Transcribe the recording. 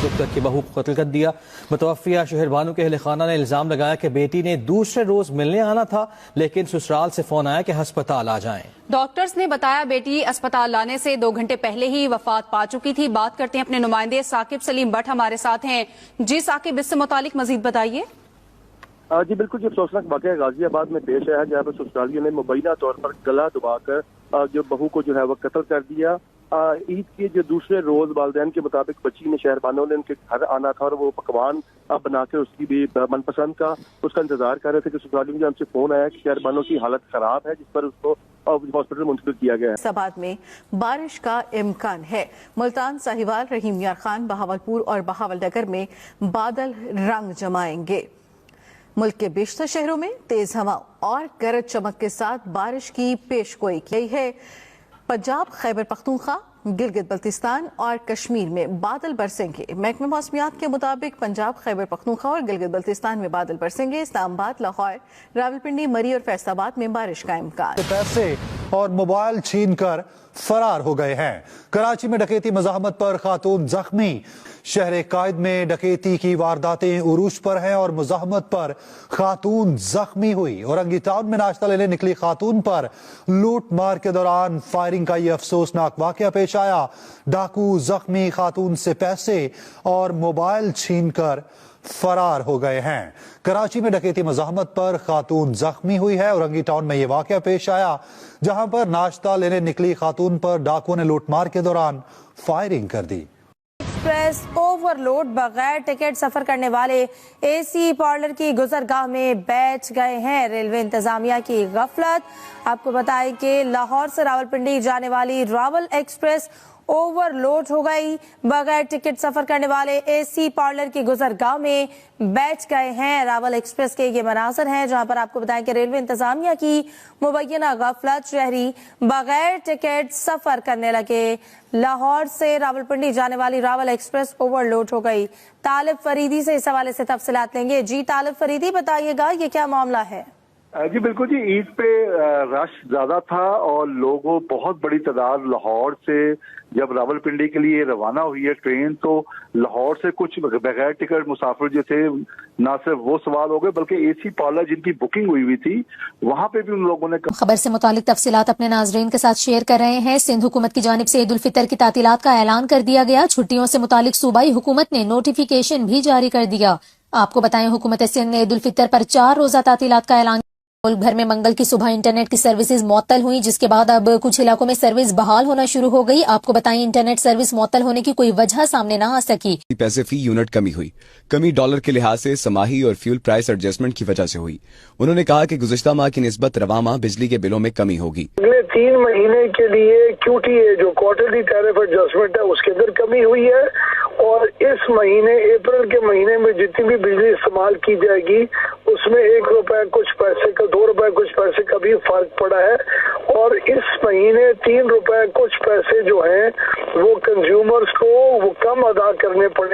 Doctor की बहू को कत्ल कर दिया। मुतवफ़िया शहरबानो के अहले खाना ने इल्ज़ाम लगाया कि बेटी ने दूसरे रोज मिलने आना था, लेकिन ससुराल से फोन आया कि अस्पताल आ जाएं। डॉक्टर्स ने बताया बेटी अस्पताल लाने से 2 घंटे पहले ही वफात पा चुकी थी। बात करते हैं अपने नुमाइंदे साकिब सलीम भट्ट हमारे साथ हैं। जी साकिब, इससे मुतालिक मजीद बताइए। जी बिल्कुल, जो अफसोसनाक वाक़या गाजियाबाद में पेश आया, जहाँ पर ससुरालियों ने मुबैना तौर पर गला दबाकर जो बहू को जो है वह कत्ल कर दिया। ईद के जो दूसरे रोज वालिदैन के मुताबिक बच्ची ने शहरबानों ने उनके घर आना था और वो पकवान बनाकर उसकी भी मनपसंद का उसका इंतजार कर रहे थे कि ससुरालियों में हमसे फोन आया कि शहरबानों की हालत खराब है, जिस पर उसको हॉस्पिटल मुंतकिल किया गया है। इस्लामाबाद में बारिश का इम्कान है। मुल्तान, साहिवाल, रहीम यार खान, बहावलपुर और बहावलनगर में बादल रंग जमाएंगे। मुल्क के बेशतर शहरों में तेज हवा और गरज चमक के साथ बारिश की पेशगोई की गई है। पंजाब, खैबर पख्तूनख्वा, गिलगित बल्तिस्तान और कश्मीर में बादल बरसेंगे। महकमा मौसमियात के मुताबिक पंजाब, खैबर पख्तूनख्वा और गिलगित बल्तिस्तान में बादल बरसेंगे। इस्लामाबाद, लाहौर, रावलपिंडी, मरी और फैसलाबाद में बारिश का इम्कान। पैसे और मोबाइल छीनकर फरार हो गए हैं। कराची में डकैती मज़ाहमत पर खातून जख्मी। शहर कायद में डकैती की वारदातें उरूज पर हैं और मुज़ाहमत पर खातून जख्मी हुई। औरंगी टाउन में नाश्ता लेने निकली खातून पर लूट मार के दौरान फायरिंग का यह अफसोसनाक वाकया पेश आया। डाकू जख्मी खातून से पैसे और मोबाइल छीनकर फरार हो गए हैं। कराची में डकैती मज़ाहमत पर खातून जख्मी हुई है। औरंगी टाउन में यह वाकया पेश आया, जहां पर नाश्ता लेने निकली खातून पर डाकुओं ने लूटमार के दौरान फायरिंग कर दी। एक्सप्रेस ओवरलोड, बगैर टिकट सफर करने वाले एसी पार्लर की गुजरगाह में बैठ गए हैं। रेलवे इंतजामिया की गफलत। आपको बताएं कि लाहौर से रावलपिंडी जाने वाली रावल एक्सप्रेस ओवरलोड हो गई। बगैर टिकट सफर करने वाले एसी पार्लर की गुजरगाह में बैठ गए हैं। रावल एक्सप्रेस के ये मनाजर हैं, जहां पर आपको बताएं कि रेलवे इंतजामिया की मुबैना गफलत, शहरी बगैर टिकट सफर करने लगे। लाहौर से रावलपिंडी जाने वाली रावल एक्सप्रेस ओवरलोड हो गई। तालिब फरीदी से इस हवाले से तफसीलात लेंगे। जी तालिब फरीदी, बताइएगा ये क्या मामला है? जी बिल्कुल जी, ईद पे रश ज्यादा था और लोगों बहुत बड़ी तादाद लाहौर से जब रावलपिंडी के लिए रवाना हुई है ट्रेन, तो लाहौर से कुछ बगैर टिकट मुसाफिर जो थे, ना सिर्फ वो सवाल हो गए बल्कि एसी पार्लर जिनकी बुकिंग हुई हुई थी वहां पे भी उन लोगों ने खबर से मुतालिक तफसीलात अपने नाजरीन के साथ शेयर कर रहे हैं। सिंध हुकूमत की जानिब से ईद उल फितर की तातीलात का ऐलान कर दिया गया। छुट्टियों से मुतालिक सूबाई हुकूमत ने नोटिफिकेशन भी जारी कर दिया। आपको बताएं, हुकूमत सिंध ने ईद उल फितर पर 4 रोजा तातीलात का ऐलान। मुल्क भर में मंगल की सुबह इंटरनेट की सर्विसेज मुअत्तल हुई, जिसके बाद अब कुछ इलाकों में सर्विस बहाल होना शुरू हो गई। आपको बताएं, इंटरनेट सर्विस मुअत्तल होने की कोई वजह सामने न आ सकी। पैसे फी यूनिट कमी हुई। कमी डॉलर के लिहाज से समाही और फ्यूल प्राइस एडजस्टमेंट की वजह से हुई। उन्होंने कहा कि गुज़िश्ता माह की निस्बत रवा माह बिजली के बिलों में कमी होगी। अगले 3 महीने के लिए QTA जो क्वार्टरली टैरिफ एडजस्टमेंट है उसके अंदर कमी हुई है और इस महीने अप्रैल के महीने में जितनी भी बिजली इस्तेमाल की जाएगी उसमें 1 रुपए कुछ पैसे का, 2 रुपए कुछ पैसे का भी फर्क पड़ा है और इस महीने 3 रुपए कुछ पैसे जो हैं वो कंज्यूमर्स को वो कम अदा करने पड़े।